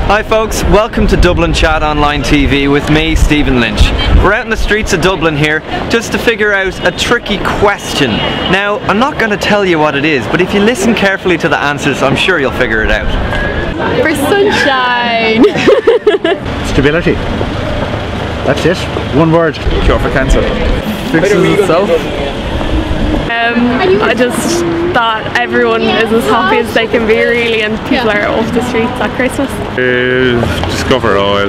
Hi folks, welcome to Dublin Chat Online TV with me, Stephen Lynch. We're out in the streets of Dublin here just to figure out a tricky question. Now, I'm not going to tell you what it is, but if you listen carefully to the answers, I'm sure you'll figure it out. For sunshine. Stability. That's it. One word. Cure for cancer. Fixes itself. I just thought everyone is as happy as they can be, really, and people are off the streets at Christmas. Discover oil.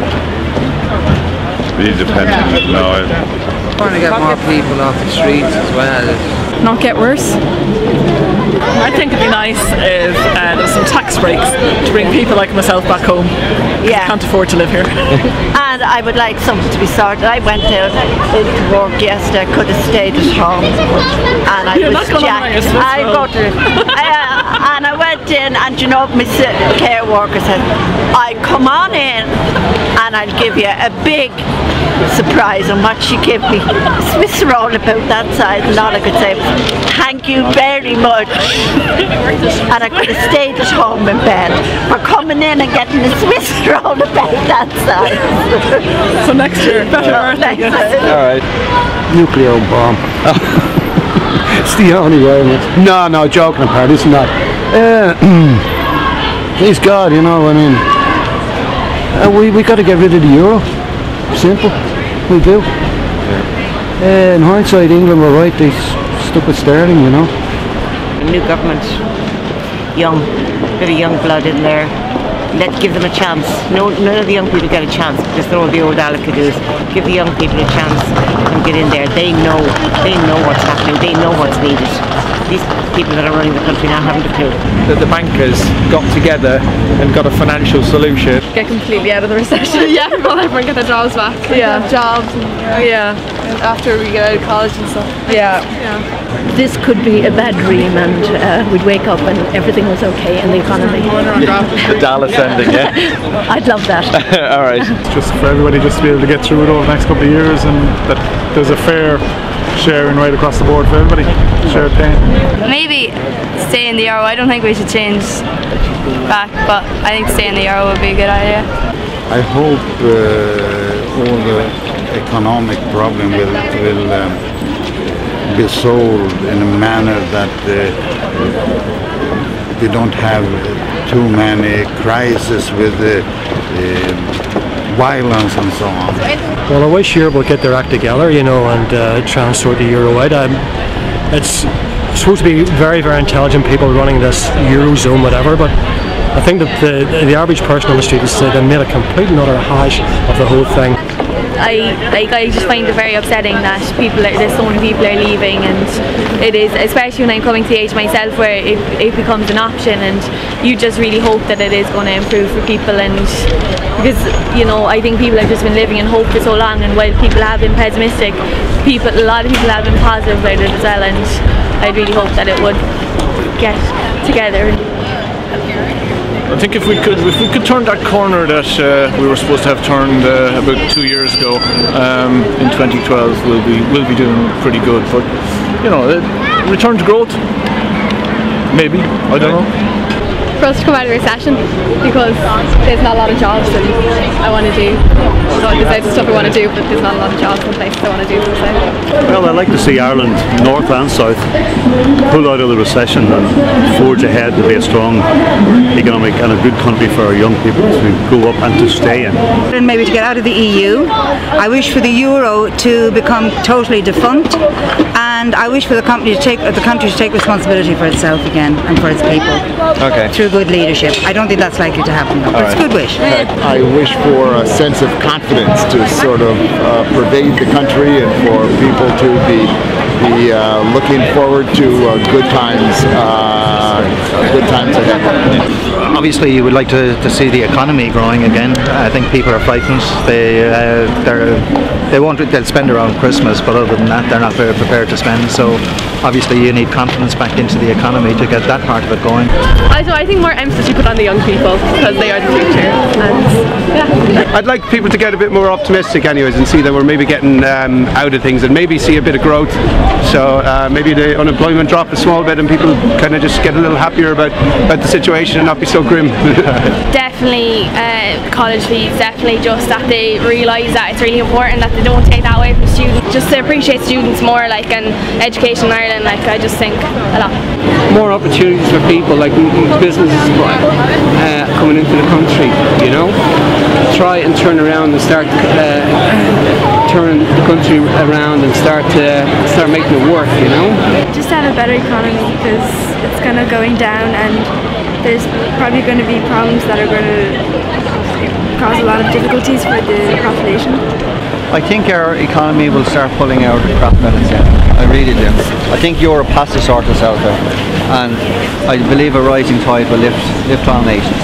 Be independent in oil. Trying to get more people off the streets as well. Not get worse. I think it'd be nice if there's some tax breaks to bring people like myself back home. Yeah. Can't afford to live here. And I would like something to be sorted. I went out into work yesterday. I could have stayed at home, and I was jacked. I go to and I went in, and you know, my care worker said, "I come on in, and I'll give you a big surprise." And what she gave me, Swiss roll about that size, and all I could say was, "Thank you very much." And I could have stayed at home in bed for coming in and getting a Swiss roll about that size. So next year, better earth. Alright. Nuclear bomb. It's the only way. No, joking apart, isn't that? Please God, you know, I mean, we got to get rid of the euro. Simple. We do. In hindsight, England were right. They stuck with sterling, you know. New government, young, bit of young blood in there. Let's give them a chance. No, none of the young people get a chance. Just throw the old allocadoos. Give the young people a chance and get in there. They know what's happening. They know what's needed. These people that are running the country now haven't a clue. That the bankers got together and got a financial solution. Get completely out of the recession. Yeah, everyone get their jobs back. Yeah. Have jobs. And, after we get out of college and stuff. Yeah. This could be a bad dream, and we'd wake up and everything was okay in the economy. The Dallas ending, yeah? I'd love that. Alright. Just for everybody just to be able to get through it over the next couple of years, and that there's a fair sharing right across the board for everybody. Shared pain. Maybe stay in the euro. I don't think we should change back, but I think stay in the euro would be a good idea. I hope all the economic problem will be solved in a manner that we don't have too many crises with violence and so on. Well, I wish Europe would get their act together, you know, and transfer the euro out. It's supposed to be very, very intelligent people running this eurozone, whatever, but I think that the average person on the street has made a complete and utter hash of the whole thing. I just find it very upsetting that there's so many people are leaving, and it is, especially when I'm coming to the age myself where it becomes an option, and you just really hope that it is going to improve for people. And because, you know, I think people have just been living in hope for so long, and while people have been pessimistic, a lot of people have been positive about it as well, and I really hope that it would get together. I think if we could turn that corner that we were supposed to have turned about 2 years ago in 2012, we'll be doing pretty good. But you know, return to growth, maybe, I don't know. For us to come out of recession, because there's not a lot of jobs and I want to do. So there's loads of stuff I want to do, but there's not a lot of jobs in places I want to do. So. Well, I'd like to see Ireland, north and south, pull out of the recession and forge ahead to be a strong economic and a good country for our young people to grow up and to stay in. And maybe to get out of the EU. I wish for the euro to become totally defunct, and I wish for the country to take responsibility for itself again and for its people. Okay. Through good leadership. I don't think that's likely to happen though, but it's a good wish. I wish for a sense of confidence to sort of pervade the country, and for people to be looking forward to good times ahead. Obviously you would like to see the economy growing again. I think people are frightened. They're they'll spend around Christmas, but other than that they're not very prepared to spend. So obviously you need confidence back into the economy to get that part of it going. I think more emphasis should be put on the young people because they are the future. And I'd like people to get a bit more optimistic anyways and see that we're maybe getting out of things and maybe see a bit of growth. So maybe the unemployment drop a small bit and people kind of just get a little happier about the situation and not be so grim. Definitely college fees, definitely just that they realise that it's really important that they don't take that away from students. Just to appreciate students more, like, and education in Ireland, like, I just think a lot. More opportunities for people, like businesses coming into the country, you know. Try and turn around and start turn the country around and start making it work, you know. Just have a better economy because it's kind of going down and there's probably going to be problems that are going to cause a lot of difficulties for the population. I think our economy will start pulling out of crap minutes, yeah. I really do. I think Europe has to sort this out there, and I believe a rising tide will lift all nations.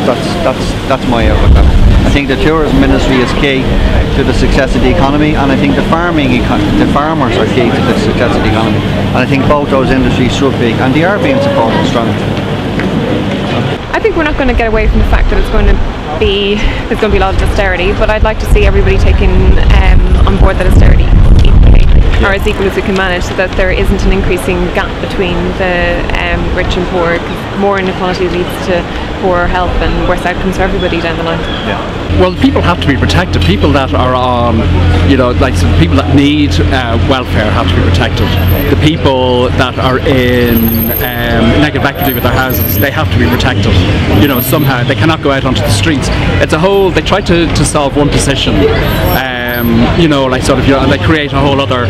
That's my outlook on it. I think the tourism industry is key to the success of the economy, and I think the farmers are key to the success of the economy. And I think both those industries should be, and they are being supported strongly. I think we're not going to get away from the fact that there's going to be a lot of austerity, but I'd like to see everybody taking on board that austerity equally, or as equal as we can manage, so that there isn't an increasing gap between the rich and poor, because more inequality leads to poorer health and worse outcomes for everybody down the line. Yeah. Well, people have to be protected. People that are on, you know, like people that need welfare have to be protected. The people that are in negative equity with their houses, they have to be protected. You know, somehow they cannot go out onto the streets. It's a whole. They try to solve one position. You know, like sort of, you know, and they create a whole other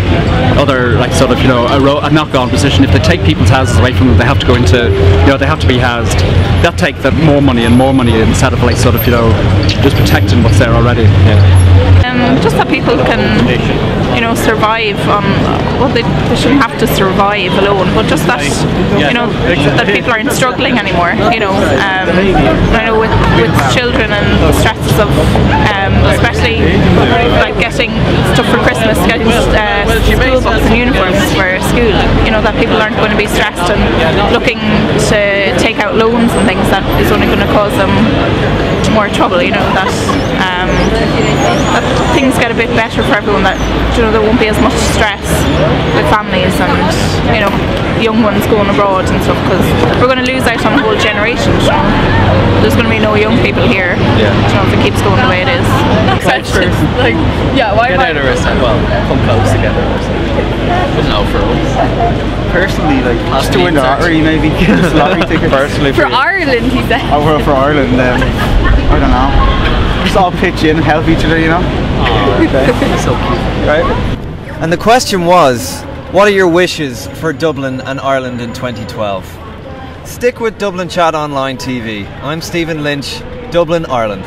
like sort of, you know, a knock-on position. If they take people's houses away from them, they have to go into, you know, they have to be housed. They'll take that more money instead of like sort of, you know, just protecting what's there already. Yeah. Just that people can, you know, survive on, well, they shouldn't have to survive alone, but just that, you know, that people aren't struggling anymore, you know. I know with children and the stresses of, especially like getting stuff for Christmas, getting school books and uniforms for school, you know, that people aren't going to be stressed and looking to take out loans and things that is only going to cause them more trouble, you know, that things get a bit better for everyone, that, you know, there won't be as much stress with families and, you know, young ones going abroad and stuff, because we're going to lose out on a whole generation, you know. There's going to be no young people here, you know, if it keeps going the way it is. Like, yeah, why? Get out of us, well, come close together or something. No, for us. Personally, like, just to win the lottery, maybe. Lottery ticket. Personally, for Ireland, he said. Oh, for Ireland, I don't know. Just all pitch in and help each other, you know? Oh, okay. So cute. Right? And the question was, what are your wishes for Dublin and Ireland in 2012? Stick with Dublin Chat Online TV. I'm Stephen Lynch, Dublin, Ireland.